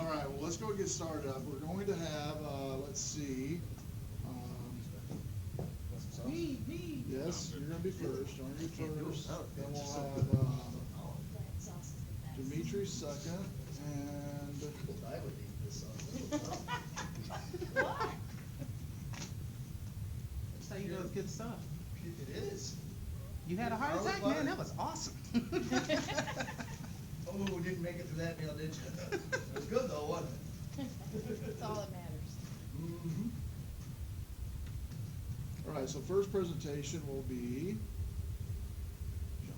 right, well, let's go get started up. We're going to have, let's see. Me. Yes, you're going to be first. You're going to be first. Then we'll have Dimitri second, and I would eat this sauce. What? That's how you know it's good stuff. It is. You had a heart attack, man? That was awesome. Oh, we didn't make it through that meal, did you? It was good though, wasn't it? That's all that matters. Mm-hmm. all right, so first presentation will be John,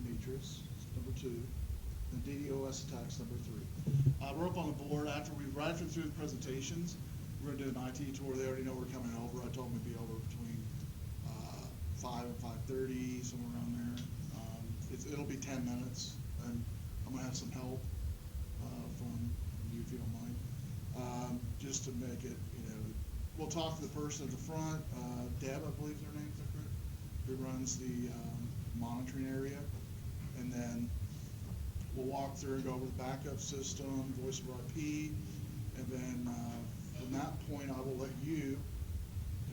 Demetrius, number 2, and DDOS attacks number 3. We're up on the board after right through the presentations. We're going to do an IT tour. They already know we're coming over. I told them we'd be over between 5 and 5:30, somewhere around there. It'll be 10 minutes, and I'm going to have some help from you if you don't mind, just to make it, we'll talk to the person at the front, Deb, I believe is her name, is that correct? Who runs the monitoring area, and then we'll walk through and go over the backup system, voice over IP, and then from that point I will let you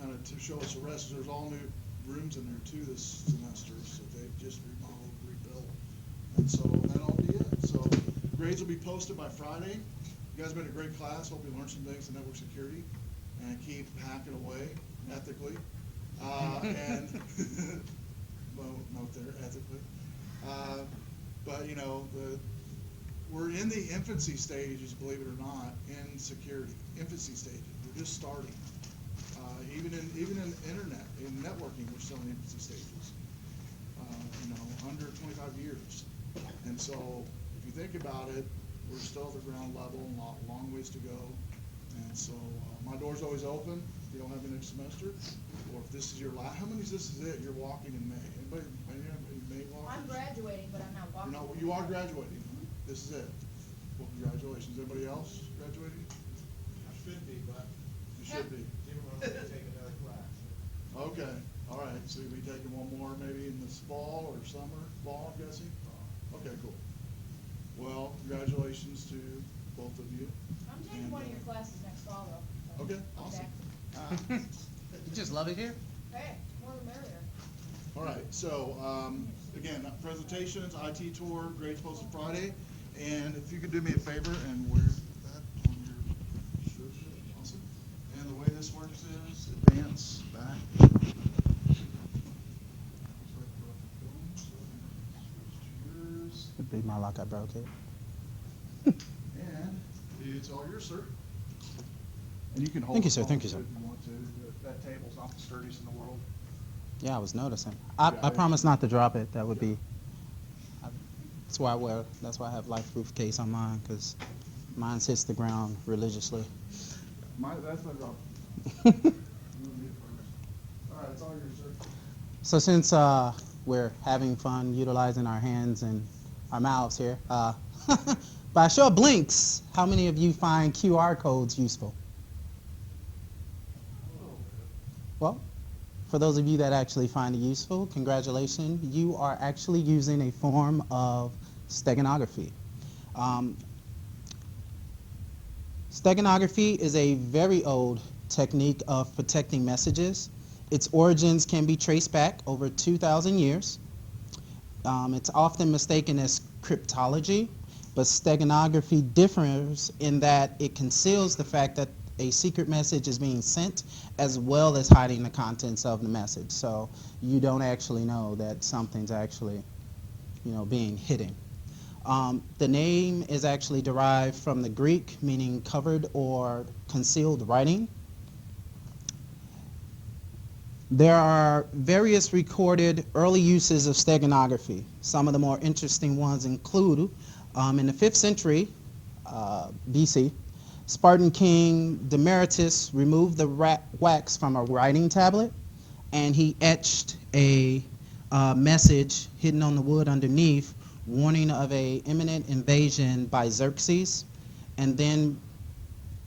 kind of show us the rest. There's all new rooms in there too this semester, so they've just remodeled, rebuilt, and so that'll be it. So grades will be posted by Friday. You guys have been a great class. Hope you learned some things in network security and keep hacking away ethically. And well, note there, ethically. But we're in the infancy stages, believe it or not, in security. Infancy stages. We're just starting. Even in internet, in networking, we're still in infancy stages. Under 25 years. And so, if you think about it, we're still at the ground level, long ways to go. And so, my door's always open. If you don't have me next semester, or if this is your last, how many is this? Is it? You're walking in May. Anybody May walking? I'm graduating, but I'm not walking. No, you are graduating. This is it. Well, congratulations. Anybody else graduating? I should be, but You should be. Jim wants to take another class. Okay, all right, so you'll be taking one more maybe in this fall or summer, fall, I'm guessing? Okay, cool. Well, congratulations to both of you. I'm taking one of your classes next fall, though. Okay, awesome. You just love it here? Hey, more the merrier. All right, so, again, presentations, IT tour, grades posted Friday, and if you could do me a favor and wear that on your shirt, awesome. And the way this works is advance, back. It'd be my luck I broke it. And it's all yours, sir. And you can hold Thank you, the sir. phone Thank you, too sir. if you want to. That table's not the sturdiest in the world. Yeah, I was noticing. Yeah, I promise not to drop it. That would be. That's why I have life-proof case on mine, because mine hits the ground religiously. That's my job. You and me first. All right, it's all yours, sir. So since we're having fun utilizing our hands and our mouths here, by a show of blinks, how many of you find QR codes useful? Well, for those of you that actually find it useful, congratulations. You are actually using a form of steganography. Steganography is a very old technique of protecting messages. Its origins can be traced back over 2,000 years. It's often mistaken as cryptology, but steganography differs in that it conceals the fact that a secret message is being sent, as well as hiding the contents of the message. So you don't actually know that something's actually, being hidden. The name is actually derived from the Greek, meaning covered or concealed writing. There are various recorded early uses of steganography. Some of the more interesting ones include, in the 5th century BC, Spartan king Demaratus removed the wax from a writing tablet, and he etched a message hidden on the wood underneath, warning of a imminent invasion by Xerxes, and then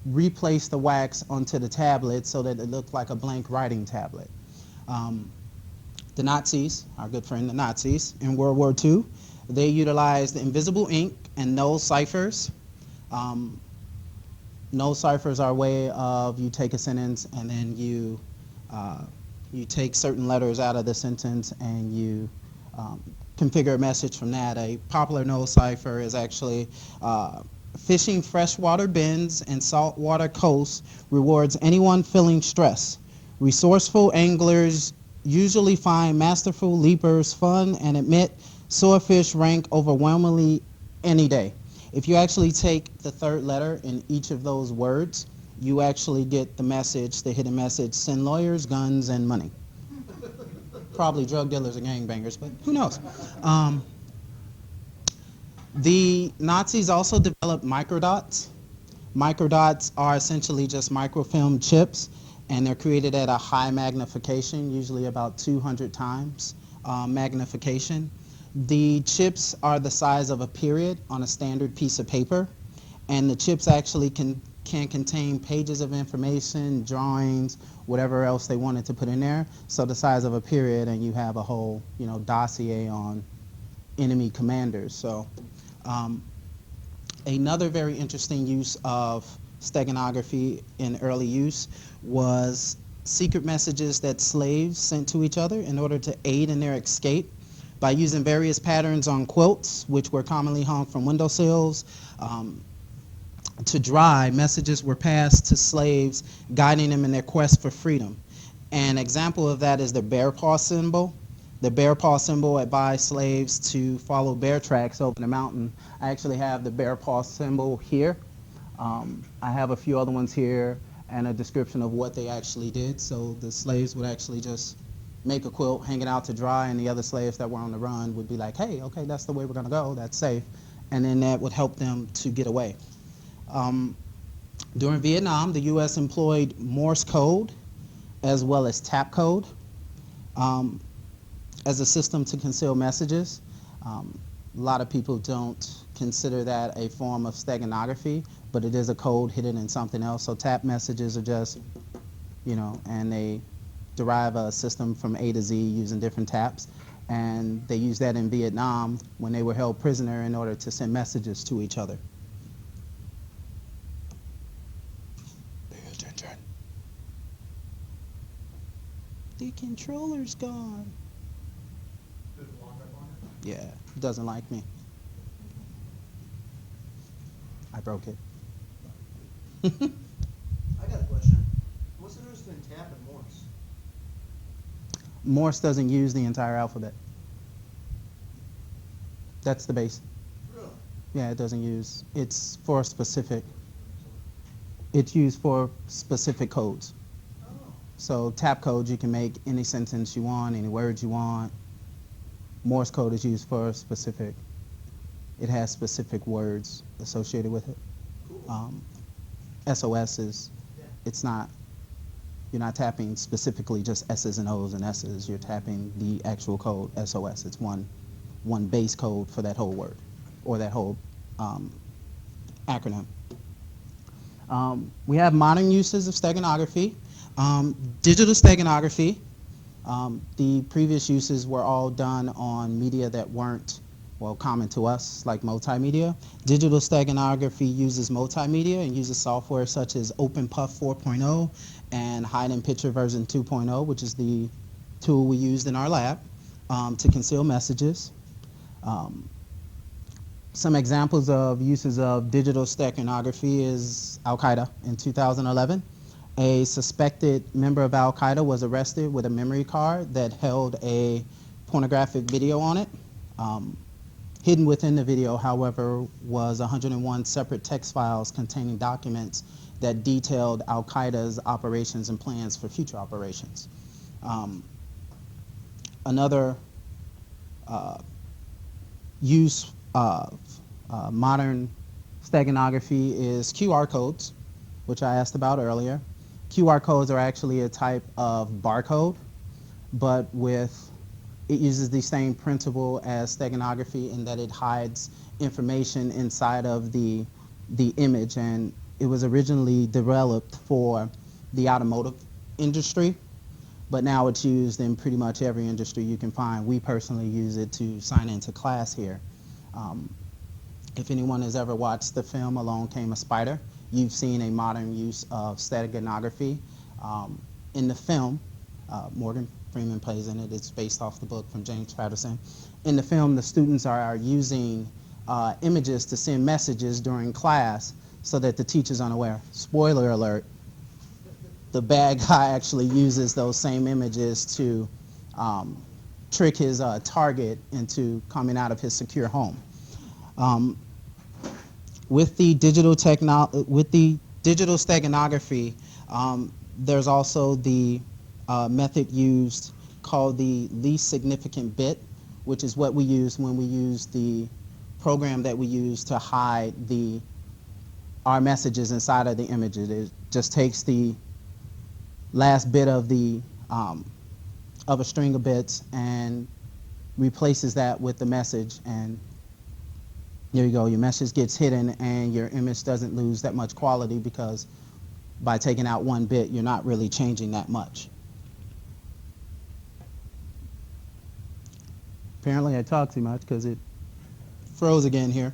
replaced the wax onto the tablet so that it looked like a blank writing tablet. The Nazis, our good friend the Nazis, in World War II, they utilized invisible ink and null ciphers Null ciphers are a way of you take a sentence and then you take certain letters out of the sentence and you configure a message from that. A popular null cipher is actually fishing freshwater bends and saltwater coasts rewards anyone feeling stress. Resourceful anglers usually find masterful leapers fun and admit swordfish rank overwhelmingly any day. If you actually take the third letter in each of those words, you actually get the message, the hidden message, send lawyers, guns, and money. Probably drug dealers and gangbangers, but who knows? The Nazis also developed microdots. Microdots are essentially just microfilm chips, and they're created at a high magnification, usually about 200 times magnification. The chips are the size of a period on a standard piece of paper, and the chips actually can contain pages of information, drawings, whatever else they wanted to put in there. So the size of a period, and you have a whole, dossier on enemy commanders. So another very interesting use of steganography in early use was secret messages that slaves sent to each other in order to aid in their escape. By using various patterns on quilts, which were commonly hung from windowsills, to dry, messages were passed to slaves, guiding them in their quest for freedom. An example of that is the bear paw symbol. The bear paw symbol advised slaves to follow bear tracks over the mountain. I actually have the bear paw symbol here. I have a few other ones here and a description of what they actually did. So the slaves would actually just make a quilt, hang it out to dry, and the other slaves that were on the run would be like, hey, okay, that's the way we're gonna go, that's safe. And then that would help them to get away. During Vietnam, the US employed Morse code as well as tap code as a system to conceal messages. A lot of people don't consider that a form of steganography, but it is a code hidden in something else. So tap messages are just, and they derive a system from A to Z using different taps. And they used that in Vietnam when they were held prisoner in order to send messages to each other. Pay attention. The controller's gone. Did it lock up on it? Yeah, it doesn't like me. I broke it. I got a question. What's the difference between tap and Morse? Morse doesn't use the entire alphabet. That's the base. Really? Yeah, it doesn't use. It's for specific. It's used for specific codes. Oh. So tap code, you can make any sentence you want, any words you want. Morse code is used for specific. It has specific words associated with it. Cool. SOS is, Yeah. it's not, you're not tapping specifically just S's and O's and S's. You're tapping the actual code, SOS. It's one base code for that whole word or that whole acronym. We have modern uses of steganography. Digital steganography. The previous uses were all done on media that weren't, common to us, like multimedia. Digital steganography uses multimedia and uses software such as OpenPuff 4.0 and Hide Picture version 2.0, which is the tool we used in our lab to conceal messages. Some examples of uses of digital steganography is Al-Qaeda in 2011. A suspected member of Al-Qaeda was arrested with a memory card that held a pornographic video on it. Hidden within the video, however, was 101 separate text files containing documents that detailed Al-Qaeda's operations and plans for future operations. Another use of modern steganography is QR codes, which I asked about earlier. QR codes are actually a type of barcode, but it uses the same principle as steganography in that it hides information inside of the image, and it was originally developed for the automotive industry, but now it's used in pretty much every industry you can find. We personally use it to sign into class here. If anyone has ever watched the film Along Came a Spider, you've seen a modern use of steganography. In the film, Morgan Freeman plays in it. It's based off the book from James Patterson. In the film, the students are using images to send messages during class so that the teacher's unaware. Spoiler alert, the bad guy actually uses those same images to trick his target into coming out of his secure home. With the digital steganography, there's also the method used called the least significant bit, which is what we use when we use the program that we use to hide our messages inside of the images. It just takes the last bit of a string of bits and replaces that with the message, and there you go. Your message gets hidden and your image doesn't lose that much quality, because by taking out one bit, you're not really changing that much. Apparently I talk too much because it froze again here.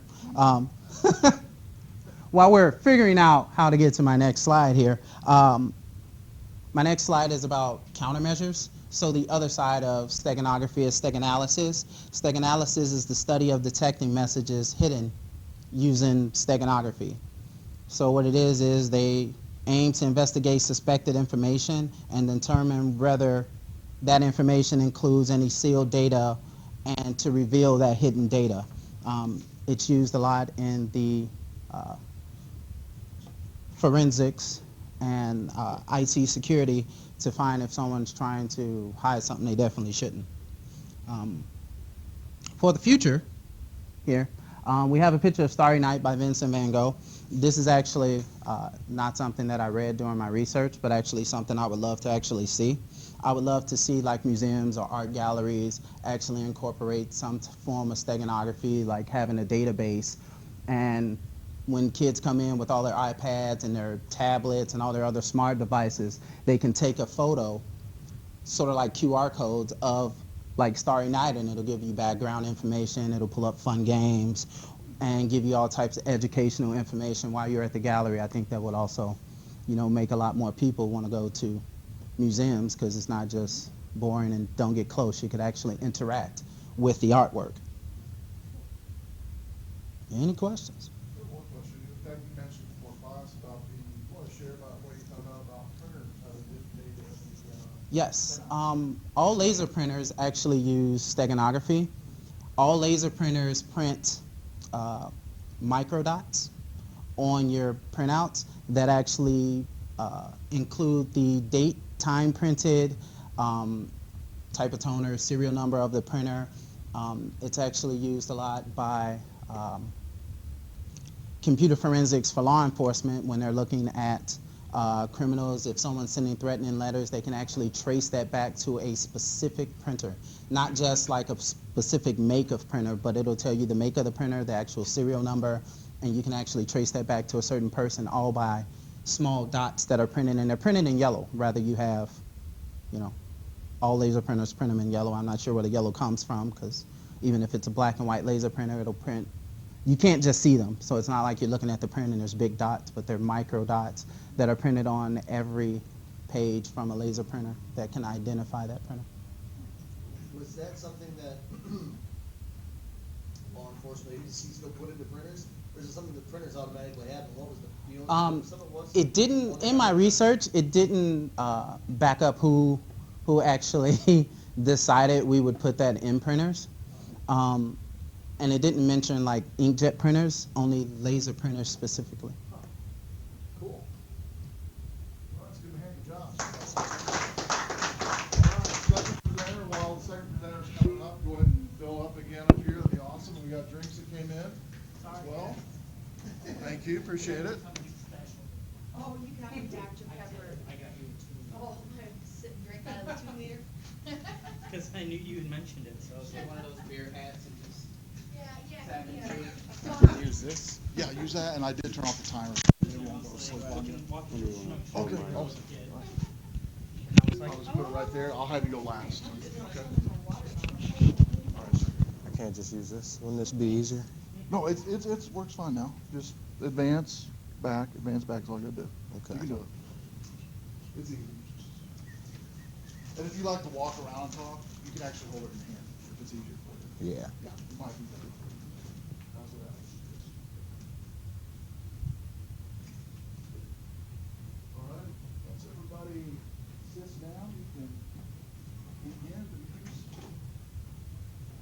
While we're figuring out how to get to my next slide here, my next slide is about countermeasures. So the other side of steganography is steganalysis. Steganalysis is the study of detecting messages hidden using steganography. So what it is they aim to investigate suspected information and determine whether that information includes any sealed data and to reveal that hidden data. It's used a lot in the forensics and IT security to find if someone's trying to hide something they definitely shouldn't. For the future here, we have a picture of Starry Night by Vincent van Gogh. This is actually not something that I read during my research, but actually something I would love to actually see. I would love to see like museums or art galleries actually incorporate some form of steganography, like having a database, and when kids come in with all their iPads and their tablets and all their other smart devices, they can take a photo, sort of like QR codes of like Starry Night, and it'll give you background information, it'll pull up fun games, and give you all types of educational information while you're at the gallery. I think that would also, make a lot more people want to go to museums, because it's not just boring and don't get close. You could actually interact with the artwork. Any questions? One question, in fact, you mentioned before class about you want to share about what you found out about printers, how they did Yes. All laser printers actually use steganography. All laser printers print microdots on your printouts that actually include the date, time printed, type of toner, serial number of the printer. It's actually used a lot by computer forensics for law enforcement when they're looking at criminals. If someone's sending threatening letters, they can actually trace that back to a specific printer. Not just like a specific make of printer, but it'll tell you the make of the printer, the actual serial number, and you can actually trace that back to a certain person, all by small dots that are printed, and they're printed in yellow. Rather you have, all laser printers print them in yellow. I'm not sure where the yellow comes from, because even if it's a black and white laser printer, it'll print. You can't just see them, so it's not like you're looking at the print and there's big dots, but they're micro dots that are printed on every page from a laser printer that can identify that printer. Was that something that law enforcement agencies go put into printers, or is it something the printers automatically have? And what was It didn't, in my research, it didn't back up who actually decided we would put that in printers. And it didn't mention like inkjet printers, only laser printers specifically. Cool. Well, that's good, hand job. Second presenter, while the second presenter's coming up, go ahead and fill up again up here, that'd be awesome. We got drinks that came in as well. Thank you, appreciate it. Oh, you got me Dr. Pepper. I got you too. Oh, I sit and drink out of the 2 liter. Because I knew you had mentioned it, so I was like one of those beer hats and just. Use this? Yeah, use that, and I did turn off the timer. It won't go to sleep on you. Okay. Awesome. I'll just put it right there. I'll have you go last. Okay. I can't just use this. Wouldn't this be easier? No, it's works fine now. Just advance back is all you gotta do. Okay. You can do it. It's easy. And if you like to walk around and talk, you can actually hold it in your hand if it's easier for you. Yeah. Yeah, it might be better for you. How's that? All right, once everybody sits down, you can begin the use.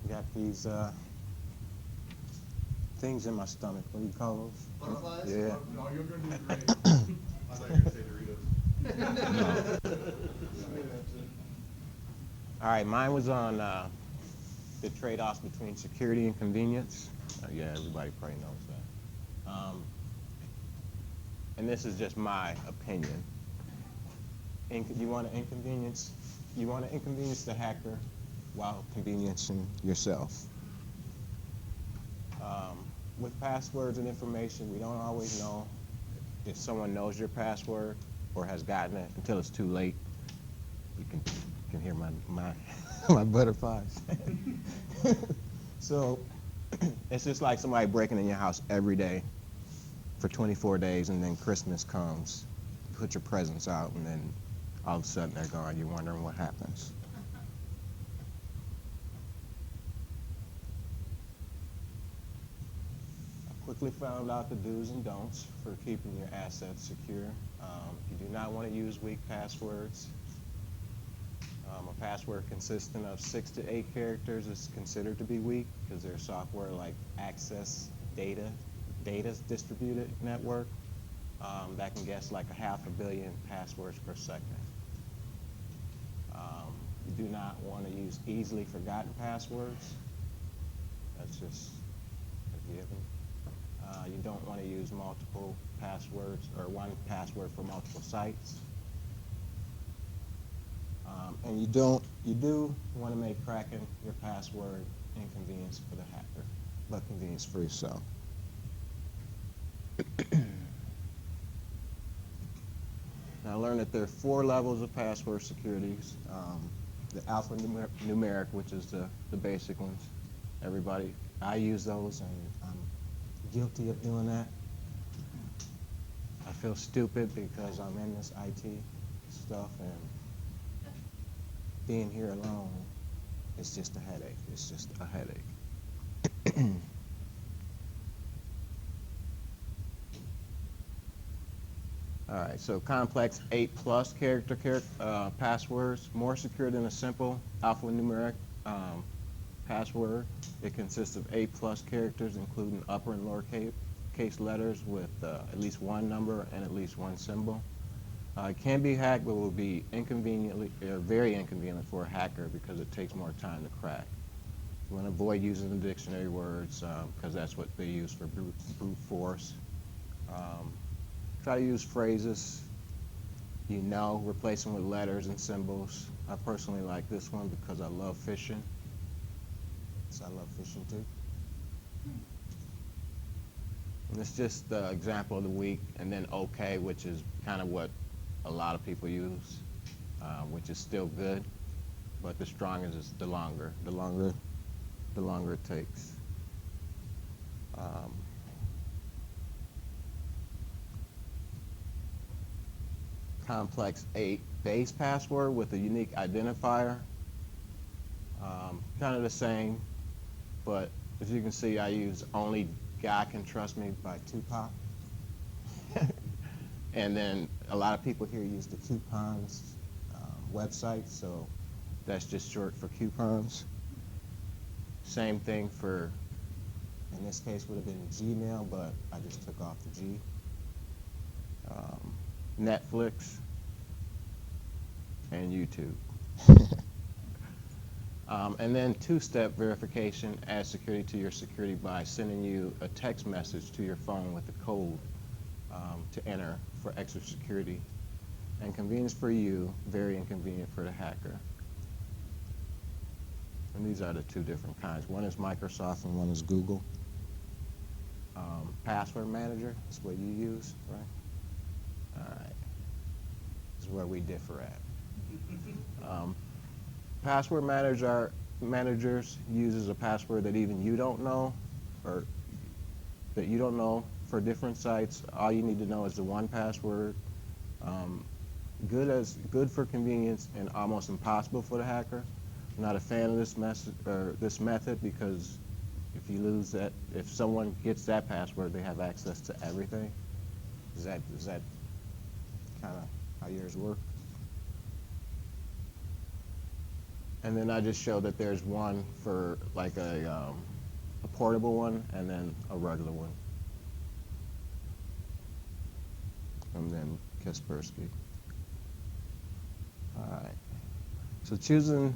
Got these things in my stomach. What do you call those? Butterflies? Yeah. No, you're gonna do great. I thought you were gonna say Doritos. All right, mine was on the trade-offs between security and convenience. Yeah, everybody probably knows that. And this is just my opinion. You want to inconvenience the hacker while conveniencing yourself. With passwords and information, we don't always know if someone knows your password or has gotten it until it's too late. You can hear my my butterflies. So it's just like somebody breaking in your house every day for 24 days, and then Christmas comes, you put your presents out, and then all of a sudden they're gone. You're wondering what happens. Quickly found out the do's and don'ts for keeping your assets secure. You do not want to use weak passwords. A password consisting of 6 to 8 characters is considered to be weak because there's software like Access Data's distributed network that can guess like 500 million passwords per second. You do not want to use easily forgotten passwords. That's just a given. You don't want to use multiple passwords or one password for multiple sites. And you do want to make cracking your password inconvenience for the hacker, but convenience for yourself. Now I learned that there are 4 levels of password securities. The alphanumeric, which is the basic ones. I use those, and I'm guilty of doing that. I feel stupid because I'm in this IT stuff, and being here alone, it's just a headache. It's just a headache. All right, so complex 8+ character passwords, more secure than a simple alphanumeric password. It consists of 8+ characters, including upper and lower case letters with at least one number and at least one symbol. It can be hacked, but will be very inconvenient for a hacker because it takes more time to crack. You want to avoid using the dictionary words because that's what they use for brute force. Try to use phrases, replace them with letters and symbols. I personally like this one because I love fishing. So I love fishing too. And it's just the example of the week, and then OK, which is kind of what a lot of people use, which is still good, but the strongest is the longer it takes. Complex 8 base password with a unique identifier. Kind of the same, but as you can see, I use Only God Can Trust Me by Tupac. And then a lot of people here use the coupons website, so that's just short for coupons. Same thing for, in this case, would have been Gmail, but I just took off the G. Netflix and YouTube. And then 2-step verification adds security to your security by sending you a text message to your phone with a code to enter for extra security. And convenience for you, very inconvenient for the hacker. And these are the 2 different kinds. One is Microsoft and one is Google. Password manager is what you use, right? All right. This is where we differ at. Password managers uses a password that even you don't know, or that you don't know for different sites. All you need to know is the one password. Good for convenience and almost impossible for the hacker. I'm not a fan of this method because if you lose that, if someone gets that password, they have access to everything. Is that kind of how yours work? And then I just show that there's one for like a portable one and then a regular one. And then Kaspersky. All right. So choosing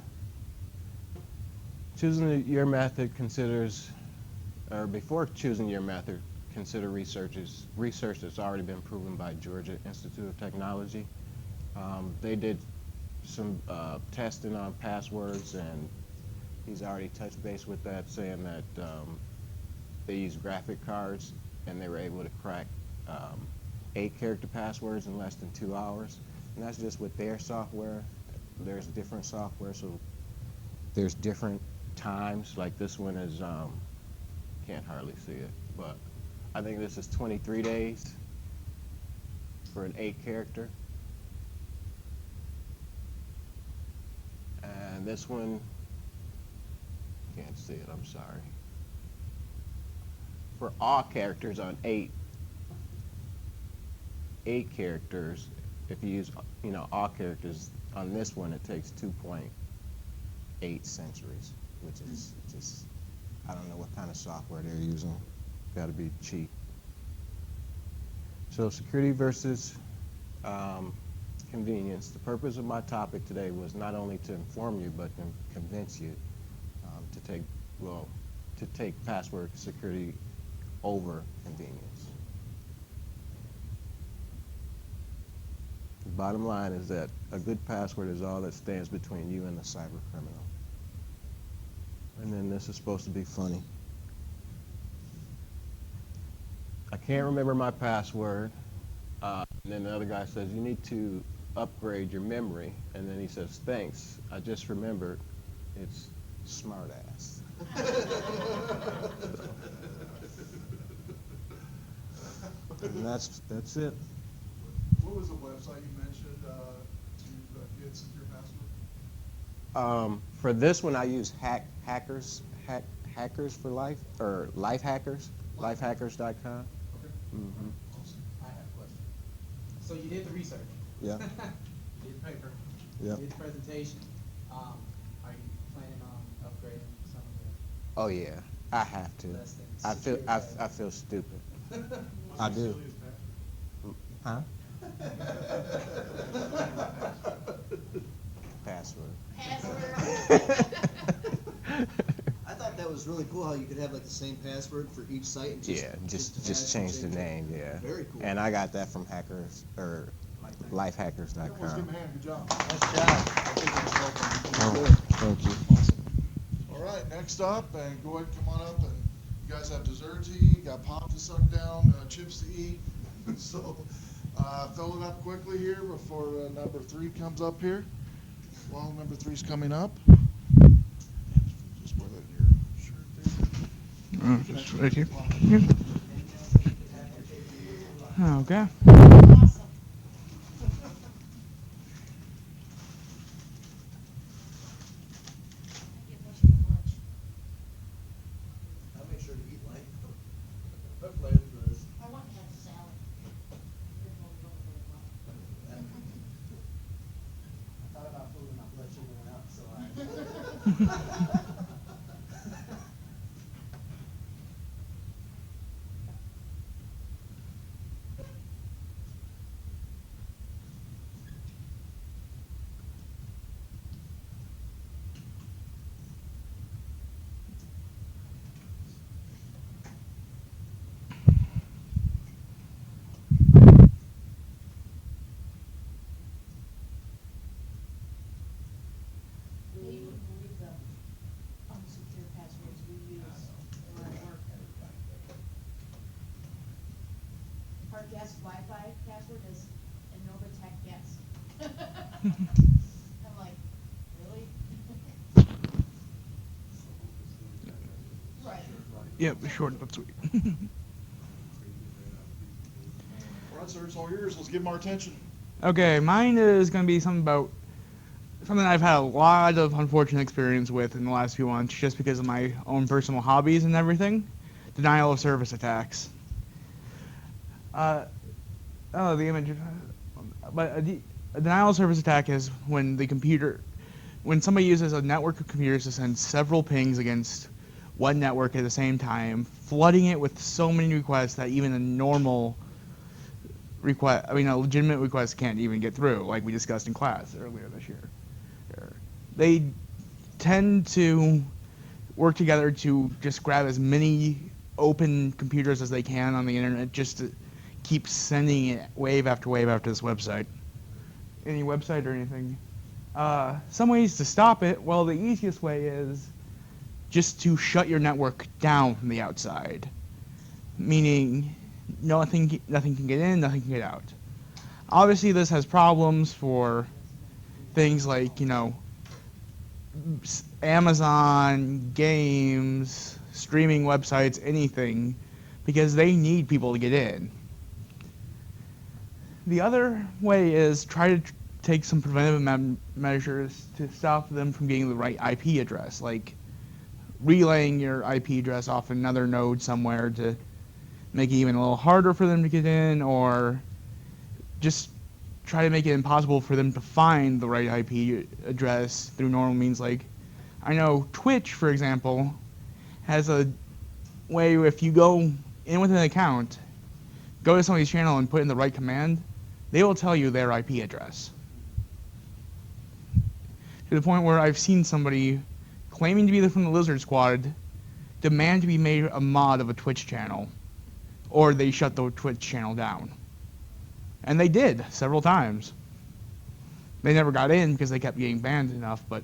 your method considers, or before choosing your method, consider research that's already been proven by Georgia Institute of Technology. They did some testing on passwords, and he's already touched base with that, saying that they use graphic cards, and they were able to crack 8-character passwords in less than 2 hours. And that's just with their software. There's different software, so there's different times. Like this one is, can't hardly see it, but I think this is 23 days for an 8-character. And this one, can't see it, I'm sorry. For all characters on 8 characters, if you use, all characters, on this one it takes 2.8 centuries, which is just, I don't know what kind of software they're using. Got to be cheap. So security versus convenience. The purpose of my topic today was not only to inform you, but to convince you to take password security over convenience. The bottom line is that a good password is all that stands between you and the cyber criminal. And then this is supposed to be funny. I can't remember my password. And then the other guy says, you need to upgrade your memory. And then he says, thanks, I just remembered it's smartass. And that's it. What was the website you mentioned to get secure password? For this one, I use Hackers for Life, or Life Hackers, lifehackers.com. Okay. Mm-hmm. Awesome. I have a question. So you did the research. Yeah. You did the paper. Yeah. You did the presentation. Are you planning on upgrading some of the Oh yeah, I have to. less than I feel secure I feel stupid. I do. Huh? Password. I thought that was really cool how you could have like the same password for each site and Yeah, just change the name. Yeah. Very cool. And I got that from hackers or Let's give lifehackers.com. him a hand. Good job. Nice job. Thank you. All right, next up, and go ahead and come on up, and you guys have dessert to eat, you got pop to suck down, chips to eat. So fill it up quickly here before number 3 comes up here. While number 3's coming up. Just wear that in your shirt there. Just right here. Okay. Awesome. I get much for lunch. I'll make sure to eat light. I planned for this. I want to have a salad. Didn't know we don't very well. I thought about food and my blood sugar went up, so I. You wouldn't believe the unsecure passwords we use where I work. Our guest Wi-Fi password is Innovatech guest. I'm like, really? Right. Yep, short but sweet. right, sir, it's all yours. Let's give them our attention. Okay, mine is going to be something about something I've had a lot of unfortunate experience with in the last few months just because of my own personal hobbies and everything. Denial of service attacks. Oh, the image. But a denial of service attack is when somebody uses a network of computers to send several pings against one network at the same time, flooding it with so many requests that even a normal request, a legitimate request can't even get through, like we discussed in class earlier this year. They tend to work together to just grab as many open computers as they can on the internet just to keep sending it wave after wave after this website. Any website or anything. Some ways to stop it, well, the easiest way is just to shut your network down from the outside. Meaning nothing can get in, nothing can get out. Obviously this has problems for things like, Amazon, games, streaming websites, anything, because they need people to get in. The other way is try to take some preventive measures to stop them from getting the right IP address, like relaying your IP address off another node somewhere to make it even a little harder for them to get in, or just try to make it impossible for them to find the right IP address through normal means. Like, I know Twitch, for example, has a way if you go in with an account, go to somebody's channel and put in the right command, they will tell you their IP address. To the point where I've seen somebody claiming to be from the Lizard Squad demand to be made a mod of a Twitch channel, or they shut the Twitch channel down. And they did several times. They never got in because they kept getting banned enough, but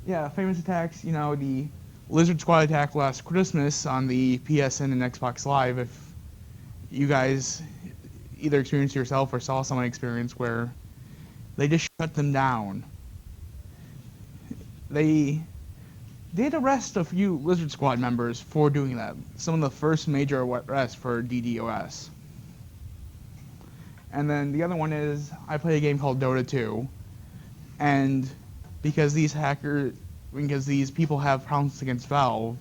yeah, famous attacks, the Lizard Squad attack last Christmas on the PSN and Xbox Live, if you guys either experienced yourself or saw someone experience where they just shut them down. They did arrest a few Lizard Squad members for doing that. Some of the first major arrests for DDOS. And then the other one is, I play a game called Dota 2, and because these people have problems against Valve,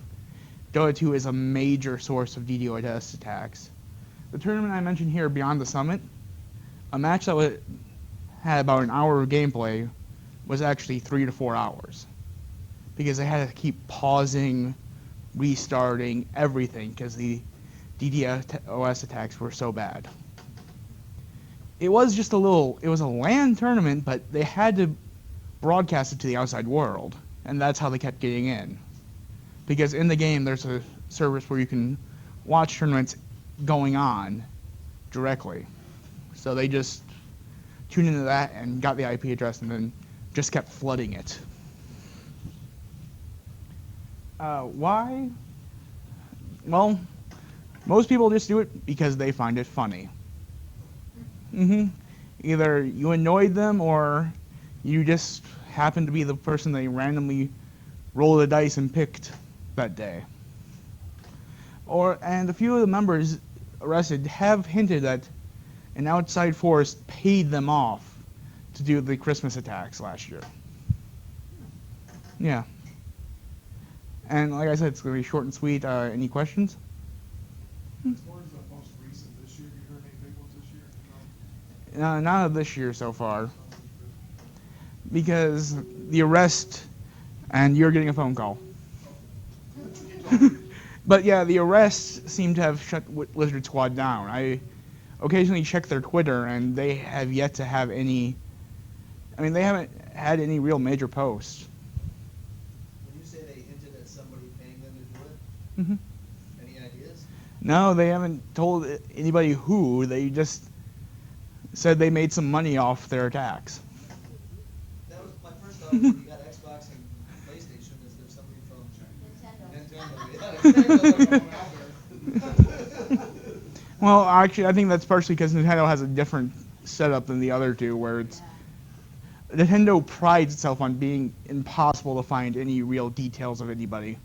Dota 2 is a major source of DDoS attacks. The tournament I mentioned here, Beyond the Summit, a match that had about an hour of gameplay was actually 3 to 4 hours. Because they had to keep pausing, restarting, everything, because the DDoS attacks were so bad. It was a LAN tournament, but they had to broadcast it to the outside world, and that's how they kept getting in. Because in the game, there's a service where you can watch tournaments going on directly. So they just tuned into that and got the IP address and then just kept flooding it. Why? Well, most people just do it because they find it funny. Either you annoyed them or you just happened to be the person they randomly rolled the dice and picked that day. And a few of the members arrested have hinted that an outside force paid them off to do the Christmas attacks last year. Yeah. And like I said, it's going to be short and sweet. Any questions? As far as the most recent this year, you heard any big ones this year? Not of this year so far. Because the arrest, and you're getting a phone call. But yeah, the arrests seem to have shut Lizard Squad down. I occasionally check their Twitter, and they have yet to have any. They haven't had any real major posts. When you say they hinted at somebody paying them to do it, any ideas? No, they haven't told anybody who. They just said they made some money off their attacks. That was my first thought. When you got Xbox and PlayStation, is there somebody from Nintendo? Yeah, Well, actually, I think that's partially because Nintendo has a different setup than the other two, where Nintendo prides itself on being impossible to find any real details of anybody.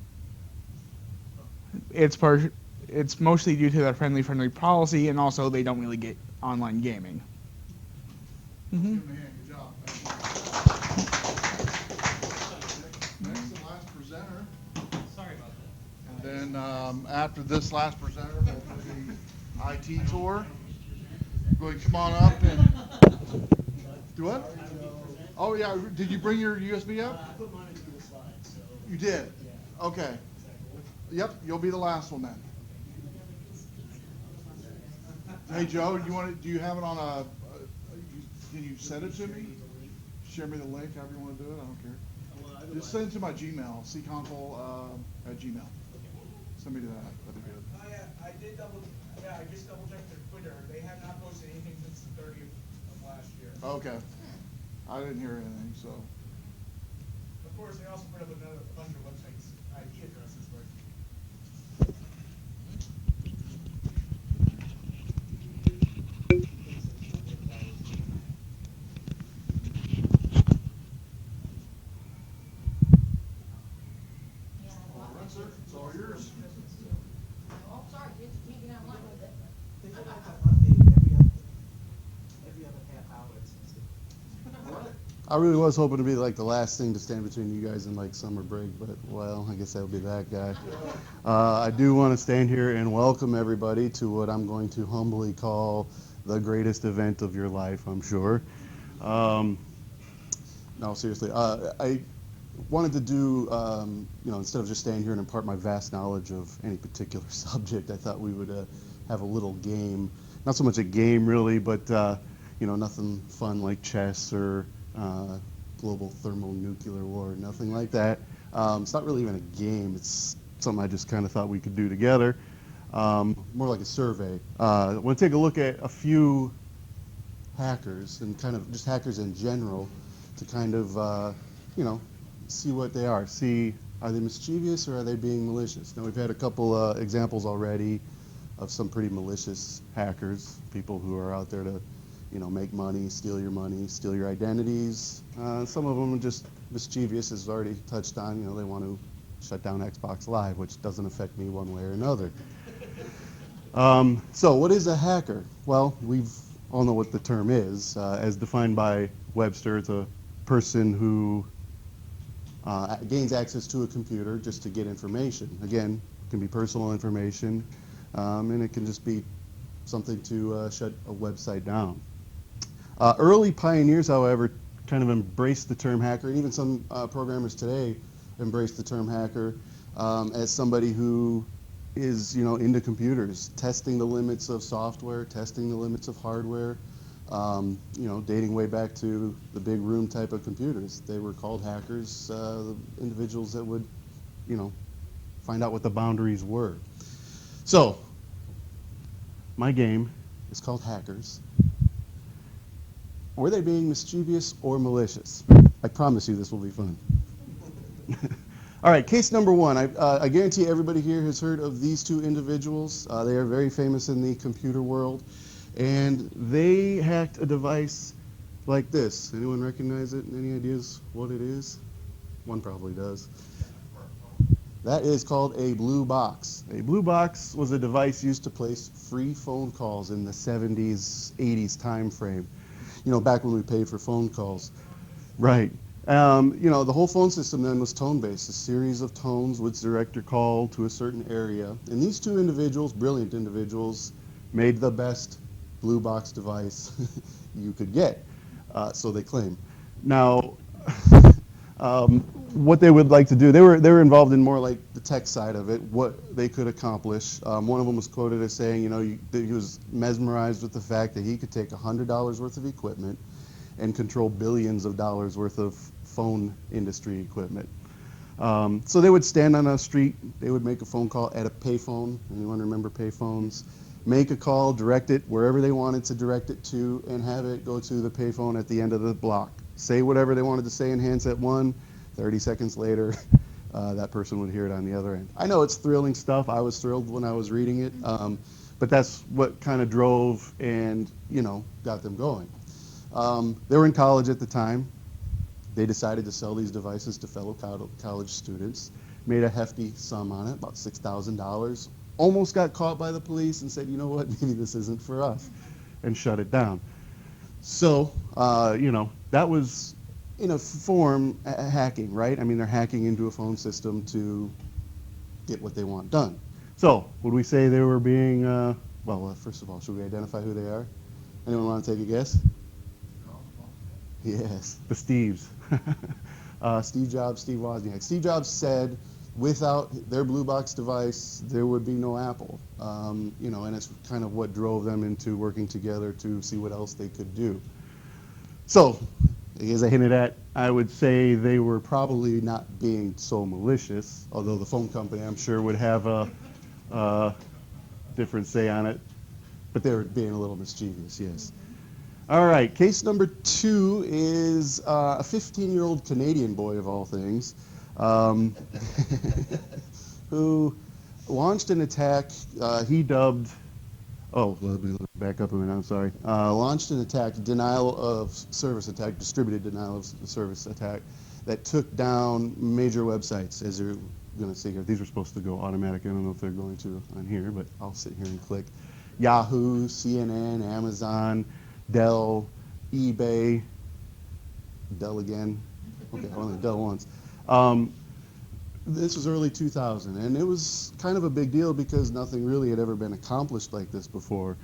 It's it's mostly due to their friendly policy, and also they don't really get online gaming. Give Hmm. him a hand, good job. Next and last presenter, Sorry about that. and then after this last presenter, we'll do the IT tour. Go ahead, come on up and, do what? Oh, yeah, did you bring your USB up? I put mine into the slide, so. You did? Yeah. Okay. Yep, you'll be the last one then. Hey, Joe, do you have it on can you send it to me? Share me the link, however you want to do it, I don't care. Just send it to my Gmail, cconsole@gmail. Send me to that, that'd be good. Oh, yeah, I just double checked their Twitter. They have not posted anything since the 30th of last year. Okay. I didn't hear anything, so. Of course, they also put up a bunch of websites, IP addresses, but. All right, sir, it's all yours. Oh, sorry, kids, you can't get online with it. They feel like I update every other half hour, it seems to. I really was hoping to be like the last thing to stand between you guys and like summer break, but well, I guess that would be that guy. I do want to stand here and welcome everybody to what I'm going to humbly call the greatest event of your life, I'm sure. No, seriously, I wanted to do, instead of just standing here and impart my vast knowledge of any particular subject, I thought we would have a little game. Not so much a game really, but nothing fun like chess or global thermonuclear war, nothing like that. It's not really even a game. It's something I just kind of thought we could do together. More like a survey. I want to take a look at a few hackers and kind of just hackers in general to kind of, see what they are. See, are they mischievous or are they being malicious? Now, we've had a couple examples already of some pretty malicious hackers, people who are out there to make money, steal your identities. Some of them are just mischievous, as already touched on. They want to shut down Xbox Live, which doesn't affect me one way or another. So what is a hacker? Well, we've all know what the term is. As defined by Webster, it's a person who gains access to a computer just to get information. Again, it can be personal information, and it can just be something to shut a website down. Early pioneers, however, kind of embraced the term hacker, and even some programmers today embrace the term hacker as somebody who is, into computers, testing the limits of software, testing the limits of hardware, dating way back to the big room type of computers. They were called hackers, the individuals that would, find out what the boundaries were. So, my game is called Hackers. Were they being mischievous or malicious? I promise you this will be fun. All right, case number one. I guarantee everybody here has heard of these two individuals. They are very famous in the computer world. And they hacked a device like this. Anyone recognize it? Any ideas what it is? One probably does. That is called a blue box. A blue box was a device used to place free phone calls in the 70s, 80s time frame. Back when we paid for phone calls. Right. The whole phone system then was tone-based. A series of tones would direct your call to a certain area. And these two individuals, brilliant individuals, made the best blue box device you could get. So they claim. Now, what they would like to do, they were involved in more like the tech side of it, what they could accomplish. One of them was quoted as saying, he was mesmerized with the fact that he could take $100 worth of equipment and control billions of dollars worth of phone industry equipment. So they would stand on a street, they would make a phone call at a payphone. Anyone remember payphones? Make a call, direct it wherever they wanted to direct it to, and have it go to the payphone at the end of the block. Say whatever they wanted to say in handset one, 30 seconds later, that person would hear it on the other end. I know it's thrilling stuff. I was thrilled when I was reading it, but that's what kind of drove and, got them going. They were in college at the time. They decided to sell these devices to fellow college students, made a hefty sum on it, about $6,000, almost got caught by the police and said, you know what, maybe this isn't for us, and shut it down. So, that was in a form hacking, right? I mean, they're hacking into a phone system to get what they want done. So, would we say they were being, first of all, should we identify who they are? Anyone want to take a guess? Yes, the Steves. Steve Jobs, Steve Wozniak. Steve Jobs said, without their blue box device, there would be no Apple. And it's kind of what drove them into working together to see what else they could do. So, as I hinted at, I would say they were probably not being so malicious, although the phone company, I'm sure, would have a different say on it. But they were being a little mischievous, yes. All right, case number 2 is a 15-year-old Canadian boy, of all things, who launched an attack he dubbed, let me back up a minute, I'm sorry. Launched an attack, denial of service attack, distributed denial of service attack, that took down major websites, as you're going to see here. These are supposed to go automatic. I don't know if they're going to on here, but I'll sit here and click. Yahoo, CNN, Amazon, Dell, eBay, Dell again. Okay, only Dell once. This was early 2000, and it was kind of a big deal because nothing really had ever been accomplished like this before.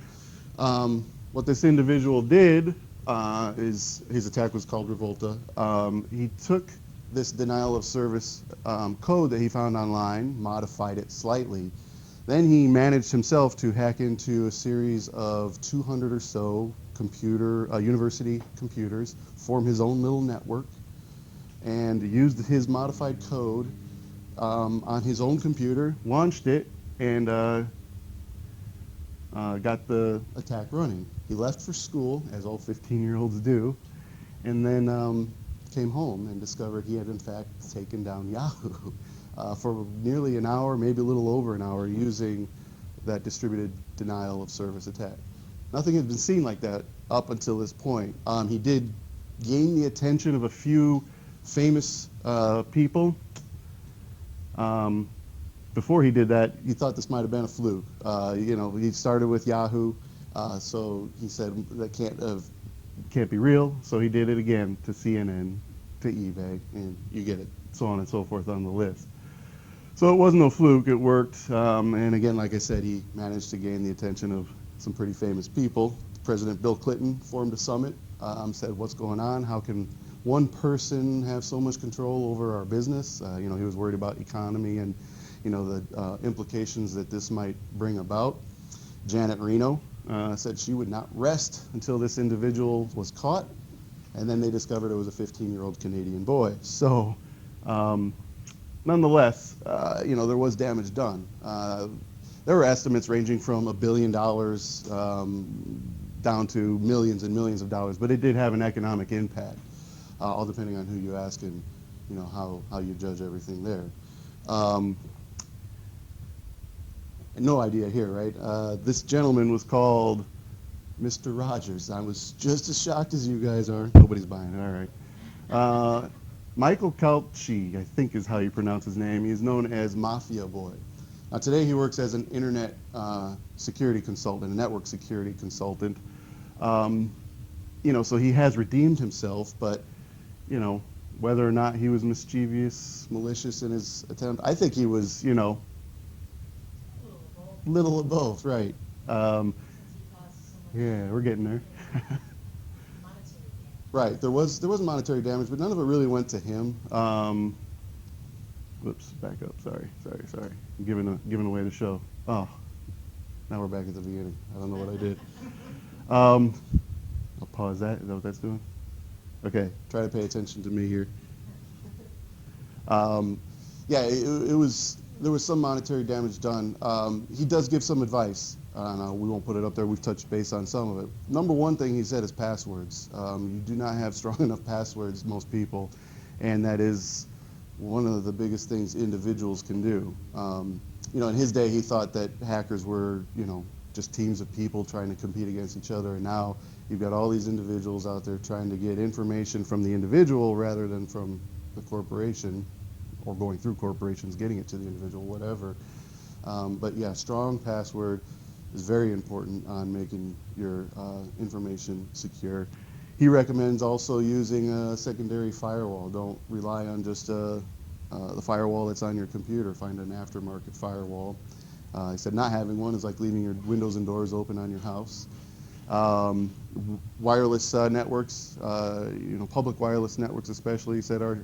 What this individual did is, his attack was called Revolta. He took this denial of service code that he found online, modified it slightly. Then he managed himself to hack into a series of 200 or so university computers, form his own little network, and used his modified code on his own computer, launched it, and got the attack running. He left for school, as all 15-year-olds do, and then came home and discovered he had in fact taken down Yahoo for nearly an hour, maybe a little over an hour, using that distributed denial of service attack. Nothing had been seen like that up until this point. He did gain the attention of a few famous people. Before he did that, he thought this might have been a fluke. He started with Yahoo, so he said that can't be real. So he did it again to CNN, to eBay, and you get it, so on and so forth on the list. So it wasn't no fluke. It worked, and again, like I said, he managed to gain the attention of some pretty famous people. President Bill Clinton formed a summit, said, "What's going on? How can one person have so much control over our business?" He was worried about economy and the implications that this might bring about. Janet Reno said she would not rest until this individual was caught, and then they discovered it was a 15-year-old Canadian boy. So nonetheless, there was damage done. There were estimates ranging from $1 billion down to millions and millions of dollars, but it did have an economic impact, all depending on who you ask and how you judge everything there. No idea here, right? This gentleman was called Mr. Rogers. I was just as shocked as you guys are. Nobody's buying it, all right. Michael Calci, I think is how you pronounce his name. He's known as Mafia Boy. Now today he works as an internet security consultant, a network security consultant. So he has redeemed himself, but whether or not he was mischievous, malicious in his attempt, I think he was, little of both, right? Yeah, we're getting there. Right, there was monetary damage, but none of it really went to him. Whoops, back up. Sorry. I'm giving away the show. Oh, now we're back at the beginning. I don't know what I did. I'll pause that. Is that what that's doing? Okay, try to pay attention to me here. There was some monetary damage done. He does give some advice. We won't put it up there. We've touched base on some of it. Number one thing he said is passwords. You do not have strong enough passwords, most people, and that is one of the biggest things individuals can do. In his day, he thought that hackers were, just teams of people trying to compete against each other, and now you've got all these individuals out there trying to get information from the individual rather than from the corporation, or going through corporations, getting it to the individual, whatever. But yeah, strong password is very important on making your information secure. He recommends also using a secondary firewall. Don't rely on just the firewall that's on your computer. Find an aftermarket firewall. He said not having one is like leaving your windows and doors open on your house. Wireless networks, public wireless networks especially, he said are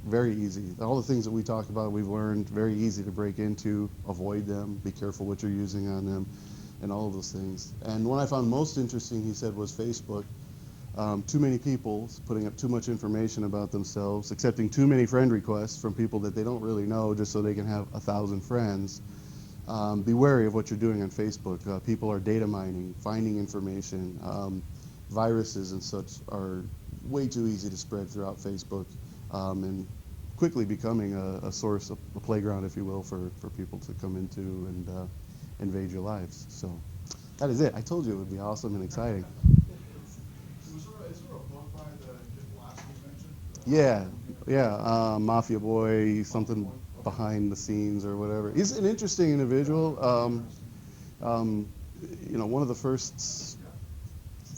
very easy. All the things that we talked about, we've learned, very easy to break into, avoid them, be careful what you're using on them, and all of those things. And one I found most interesting, he said, was Facebook. Too many people putting up too much information about themselves, accepting too many friend requests from people that they don't really know just so they can have 1,000 friends. Be wary of what you're doing on Facebook. People are data mining, finding information. Viruses and such are way too easy to spread throughout Facebook, and quickly becoming a source, a playground, if you will, for people to come into and invade your lives. So that is it. I told you it would be awesome and exciting. Is there a book by the last you mentioned? Yeah, Mafia Boy, something behind the scenes or whatever. He's an interesting individual. One of the first,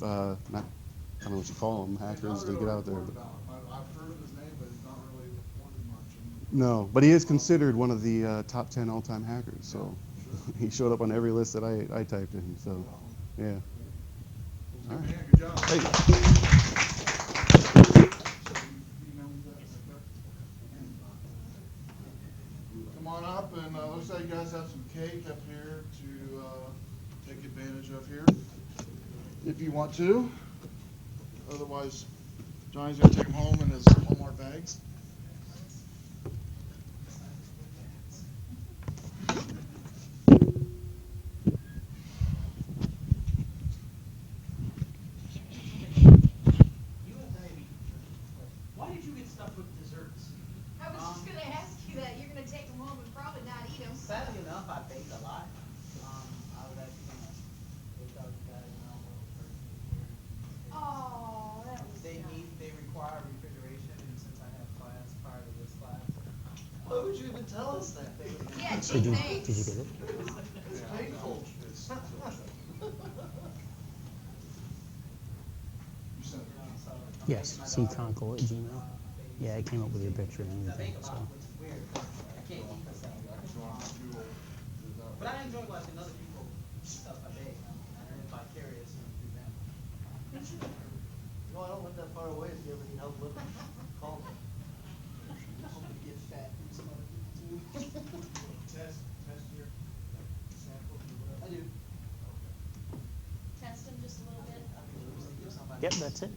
I don't know what you call them, hackers to get out there. But I've heard of his name, but he's not really reported much. no, but he is considered one of the top 10 all-time hackers. So he showed up on every list that I typed in. So yeah. All right. Good job. Hey. Come on up, and looks like you guys have some cake up here to take advantage of here, if you want to. Otherwise, Johnny's gonna take them home in his Walmart bags. Why did you get stuck with desserts? I was just gonna ask you that, you're gonna take them home and probably not eat them. Sadly enough, I baked a lot. I was actually gonna bake out you guys and all those Oh, that was They require refrigeration, and since I have class prior to this class. Why would you even tell us that? Yeah, gee, thanks. Did you get it? It's painful. Yes, cconkle@gmail. Yeah, it came up with your picture and everything. So. Which is weird. I can't eat myself. But I enjoy watching other people stuff I bake. I live vicarious through them. No, I don't live that far away. If you ever need help living, call me. Hoping to get fat from some other people too. Test your samples or whatever. I do. Test them just a little bit. Yep, that's it.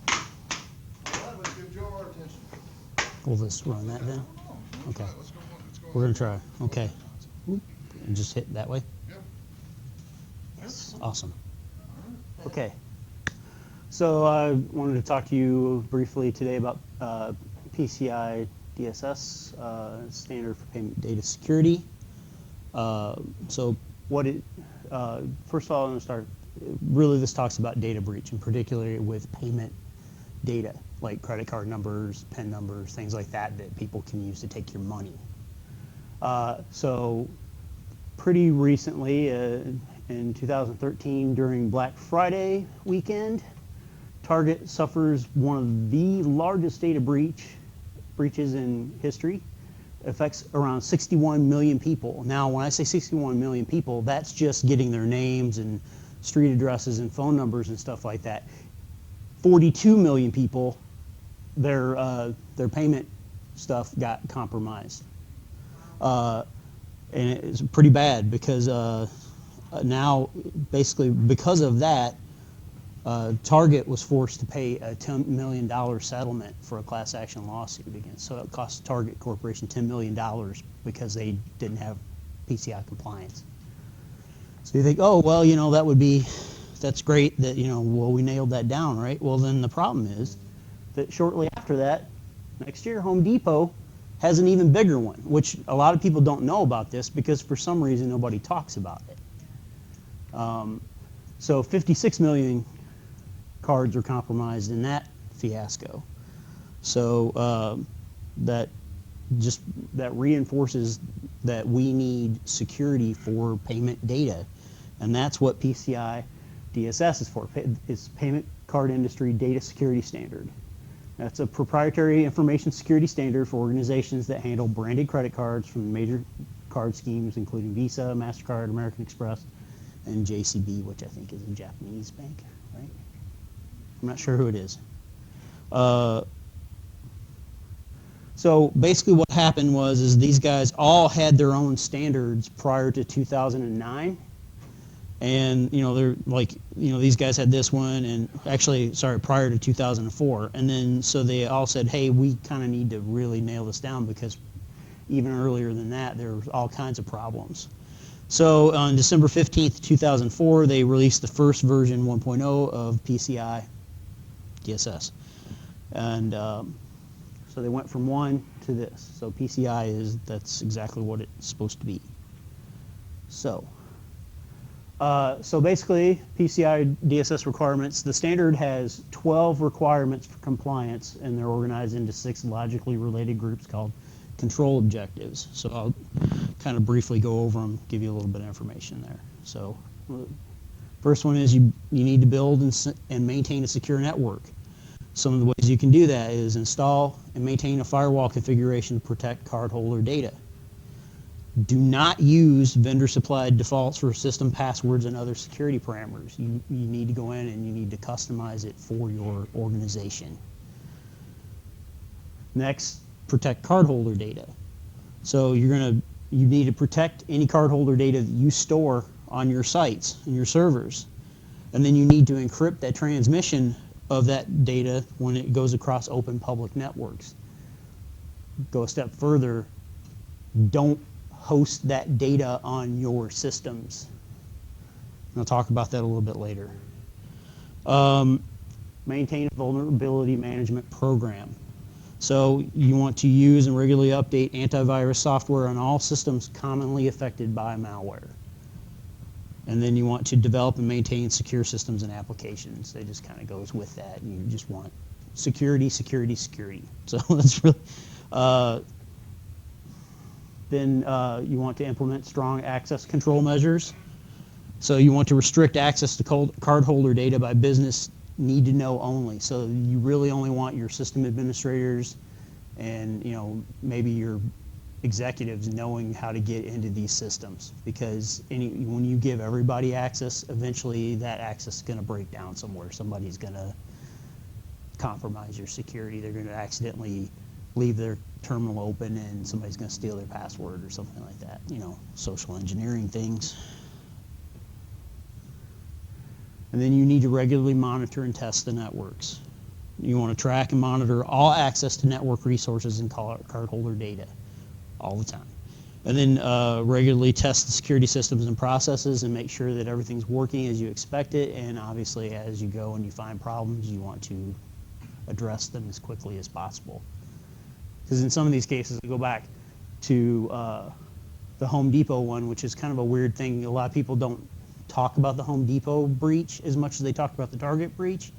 All right, let's give Joe our attention. Will this run that then? Okay. Let's go. We're gonna try. Okay. Oop, and just hit that way. Yep. Yes. Awesome. Okay. So I wanted to talk to you briefly today about PCI DSS, standard for payment data security. So what it, first of all, I'm going to start, really this talks about data breach, and particularly with payment data, like credit card numbers, PIN numbers, things like that people can use to take your money. So pretty recently, in 2013, during Black Friday weekend, Target suffers one of the largest data breaches in history. Affects around 61 million people. Now, when I say 61 million people, that's just getting their names and street addresses and phone numbers and stuff like that. 42 million people, their payment stuff got compromised. And it's pretty bad because now, basically, because of that, Target was forced to pay a $10 million settlement for a class action lawsuit against. So it cost Target Corporation $10 million because they didn't have PCI compliance. So you think, oh, well, that's great that, well, we nailed that down, right? Well, then the problem is that shortly after that, next year, Home Depot has an even bigger one, which a lot of people don't know about this because for some reason nobody talks about it. So 56 million cards are compromised in that fiasco. So that just that reinforces that we need security for payment data, and that's what PCI DSS is for. It's Payment Card Industry Data Security Standard. That's a proprietary information security standard for organizations that handle branded credit cards from major card schemes, including Visa, MasterCard, American Express, and JCB, which I think is a Japanese bank, right? I'm not sure who it is. So basically what happened is these guys all had their own standards prior to 2009. And, they're like, these guys had this one, and actually, sorry, prior to 2004. And then, so they all said, hey, we kind of need to really nail this down, because even earlier than that, there were all kinds of problems. So on December 15th, 2004, they released the first version 1.0 of PCI DSS. And so they went from 1 to this. So PCI that's exactly what it's supposed to be. So basically, PCI DSS requirements, the standard has 12 requirements for compliance, and they're organized into 6 logically related groups called control objectives. So I'll kind of briefly go over them, give you a little bit of information there. So first one is you need to build and maintain a secure network. Some of the ways you can do that is install and maintain a firewall configuration to protect cardholder data. Do not use vendor-supplied defaults for system passwords and other security parameters. You need to go in and you need to customize it for your organization. Next, protect cardholder data. So you need to protect any cardholder data that you store on your sites and your servers. And then you need to encrypt that transmission of that data when it goes across open public networks. Go a step further, don't host that data on your systems. And I'll talk about that a little bit later. Maintain a vulnerability management program. So you want to use and regularly update antivirus software on all systems commonly affected by malware. And then you want to develop and maintain secure systems and applications. It just kind of goes with that. You just want security, security, security. So that's really... Then you want to implement strong access control measures. So you want to restrict access to cardholder data by business need to know only. So you really only want your system administrators and maybe your executives knowing how to get into these systems, because when you give everybody access, eventually that access is going to break down somewhere. Somebody's going to compromise your security. They're going to accidentally leave their terminal open and somebody's going to steal their password or something like that. Social engineering things. And then you need to regularly monitor and test the networks. You want to track and monitor all access to network resources and cardholder data all the time. And then regularly test the security systems and processes and make sure that everything's working as you expect it. And obviously, as you go and you find problems, you want to address them as quickly as possible. Because in some of these cases, I go back to the Home Depot one, which is kind of a weird thing. A lot of people don't talk about the Home Depot breach as much as they talk about the Target breach.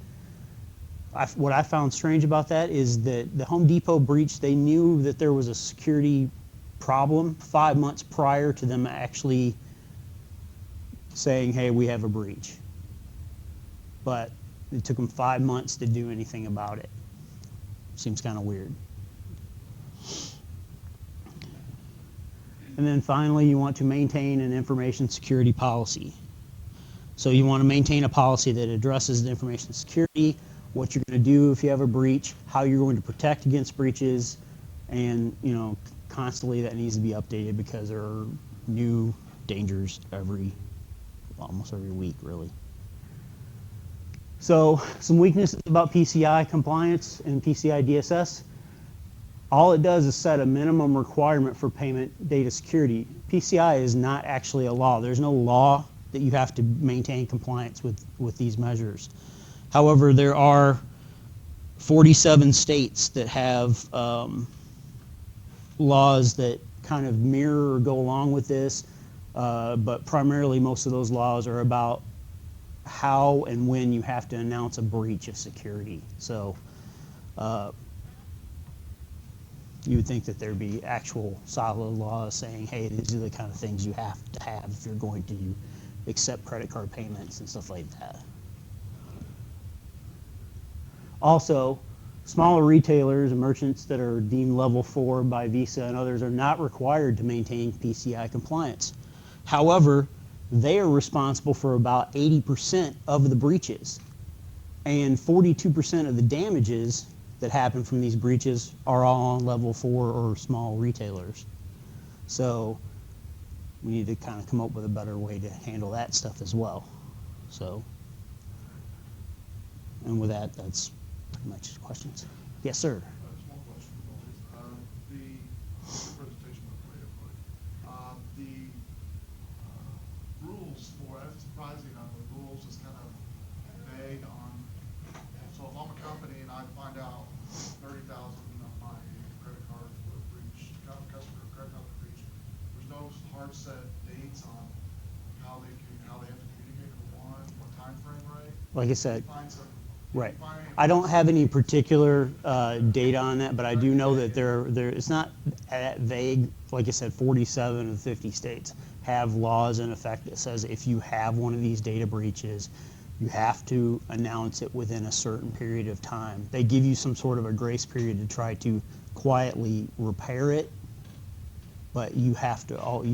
What I found strange about that is that the Home Depot breach, they knew that there was a security problem 5 months prior to them actually saying, hey, we have a breach. But it took them 5 months to do anything about it. Seems kind of weird. And then finally, you want to maintain an information security policy. So you want to maintain a policy that addresses the information security, what you're going to do if you have a breach, how you're going to protect against breaches, and constantly that needs to be updated because there are new dangers almost every week, really. So some weaknesses about PCI compliance and PCI DSS. All it does is set a minimum requirement for payment data security. PCI is not actually a law. There's no law that you have to maintain compliance with these measures. However, there are 47 states that have laws that kind of mirror or go along with this, but primarily most of those laws are about how and when you have to announce a breach of security. So You would think that there'd be actual solid laws saying, hey, these are the kind of things you have to have if you're going to accept credit card payments and stuff like that. Also, smaller retailers and merchants that are deemed level 4 by Visa and others are not required to maintain PCI compliance. However, they are responsible for about 80% of the breaches, and 42% of the damages that happen from these breaches are all on level 4 or small retailers. So we need to kind of come up with a better way to handle that stuff as well. So, and with that, that's pretty much questions. Yes, sir. Just one question, the presentation was great, the rules for it, it's surprising on the rules is kind of vague on, so if I'm a company and I find out 30,000 of my credit cards were breached, customer credit card breach, there's no hard set dates on how they have to communicate with one, what time frame, right? Like I said, Find some, right. find any- I don't have any particular data on that, but I do know that it's not that vague. Like I said, 47 of 50 states have laws in effect that says if you have one of these data breaches, you have to announce it within a certain period of time. They give you some sort of a grace period to try to quietly repair it, but you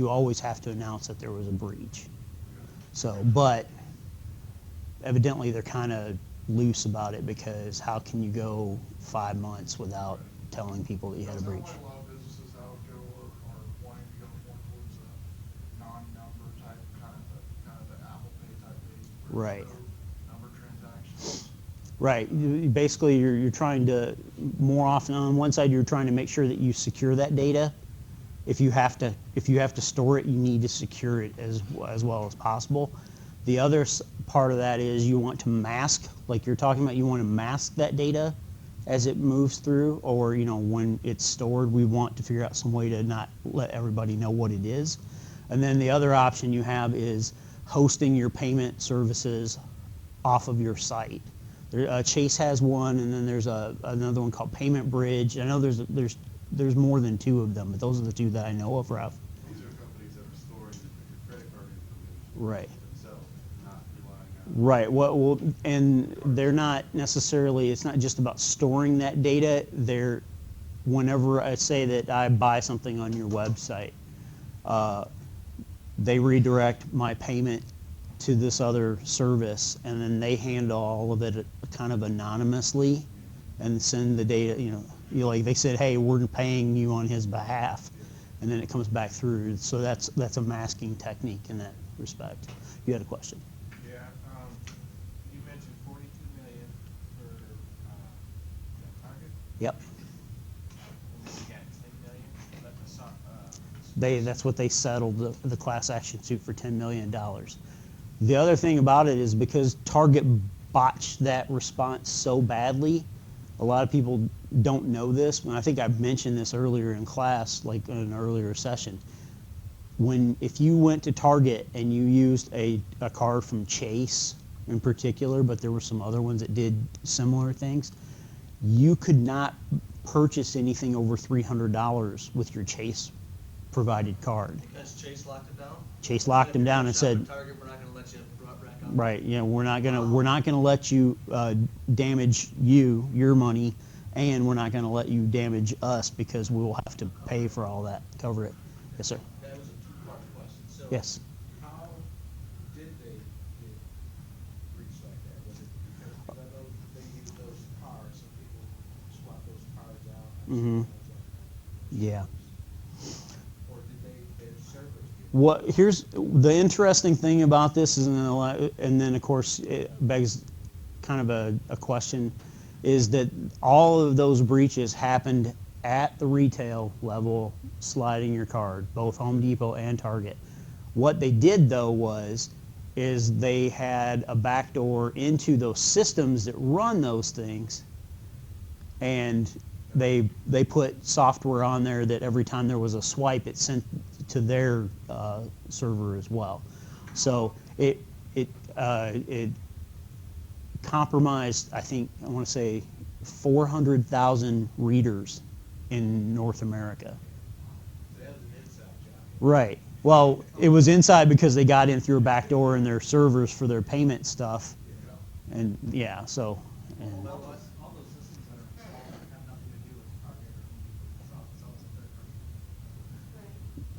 always have to announce that there was a breach. So, but evidently they're kind of loose about it, because how can you go 5 months without telling people that you had a breach? That's not why a lot of businesses that would go or wanting to go more towards a non-number type, kind of the Apple Pay type base. Right. Number transactions. Right. Basically, you're trying to, more often on one side, you're trying to make sure that you secure that data. If you have to store it, you need to secure it as well as possible. The other part of that is you want to mask, like you're talking about, you want to mask that data as it moves through, or when it's stored, we want to figure out some way to not let everybody know what it is. And then the other option you have is hosting your payment services off of your site. Chase has one, and then there's another one called Payment Bridge. I know there's more than 2 of them, but those are the 2 that I know of, Ralph. These are companies that are storing your credit card information Right. themselves, not relying on. Right. Well, and they're not necessarily. It's not just about storing that data. Whenever I say that I buy something on your website, they redirect my payment to this other service, and then they handle all of it kind of anonymously, and send the data. Like they said, hey, we're paying you on his behalf, and then it comes back through. So that's a masking technique in that respect. You had a question. Yeah, you mentioned 42 million for Target. Yep. And then you got 10 million. That's what they settled the class action suit for $10 million. The other thing about it is because Target botched that response so badly, a lot of people don't know this. And I think I mentioned this earlier in class, like in an earlier session. If you went to Target and you used a card from Chase in particular, but there were some other ones that did similar things, you could not purchase anything over $300 with your Chase provided card. Because Chase locked it down? Chase locked them down and said, Target, we're not going to let you rack up. right, we're not gonna let you damage your money, and we're not gonna let you damage us, because we will have to pay for all that, cover it. Yes, sir. That was a 2-part question. So Yes. how did they get breached like that? Was it because I know they use those cards, some people swap those cards out. Mhm. Yeah. Or did their servers get Here's the interesting thing about this is, and then of course it begs kind of a question, is that all of those breaches happened at the retail level, sliding your card, both Home Depot and Target. What they did though is they had a backdoor into those systems that run those things, and they put software on there that every time there was a swipe, it sent to their server as well. So it compromised, I want to say 400,000 readers in North America. That was an inside job. Right. Well, it was inside because they got in through a back door in their servers for their payment stuff. And yeah, so. And, All those systems that are installed have nothing to do with Target or it's all a third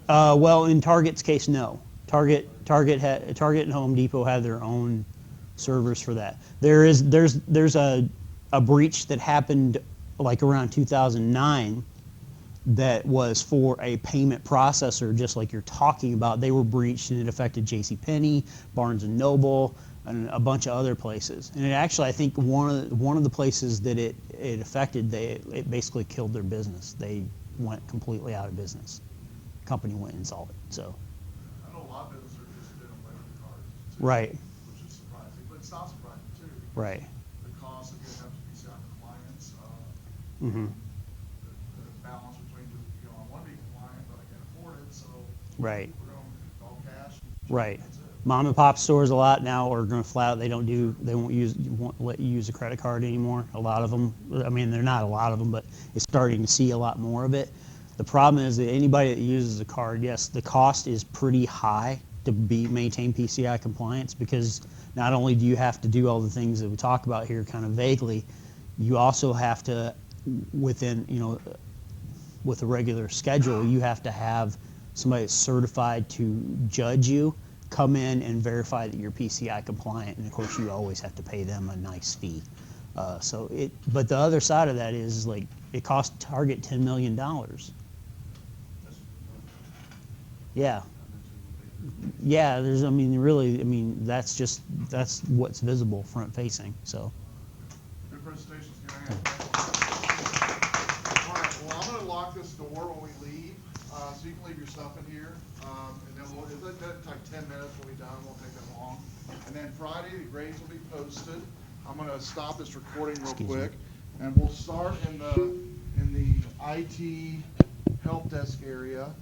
party. well, in Target's case, no. Target and Home Depot have their own servers for that. There's a breach that happened like around 2009 that was for a payment processor, just like you're talking about. They were breached and it affected JCPenney, Barnes and Noble, and a bunch of other places. And it actually, I think one of the places that it affected, it basically killed their business. They went completely out of business. Company went insolvent. So. I know a lot of businesses are just doing away with cards. Too, Right. Which is surprising, but it's not surprising too. Because Right. the cost of getting up to PCI compliance, Mm-hmm. the balance between, I want to be compliant, but I can't afford it, so. Right. We're going all cash. Right. That's it. Mom and pop stores a lot now are going to flat out, they won't let you use a credit card anymore. A lot of them, I mean, they're not a lot of them, but it's starting to see a lot more of it. The problem is that anybody that uses a card, yes, the cost is pretty high to maintain PCI compliance, because not only do you have to do all the things that we talk about here kind of vaguely, you also have to, within, with a regular schedule, you have to have somebody that's certified to judge you, come in and verify that you're PCI compliant, and of course you always have to pay them a nice fee. But the other side of that is like it cost Target $10 million. Yeah. Yeah, that's what's visible front facing. So. Good presentations, Gary. All right, well, I'm going to lock this door when we leave, so you can leave your stuff in here, and then it'll take like 10 minutes. We'll be done. It won't take that long. And then Friday, the grades will be posted. I'm going to stop this recording real quick, and we'll start in the IT help desk area.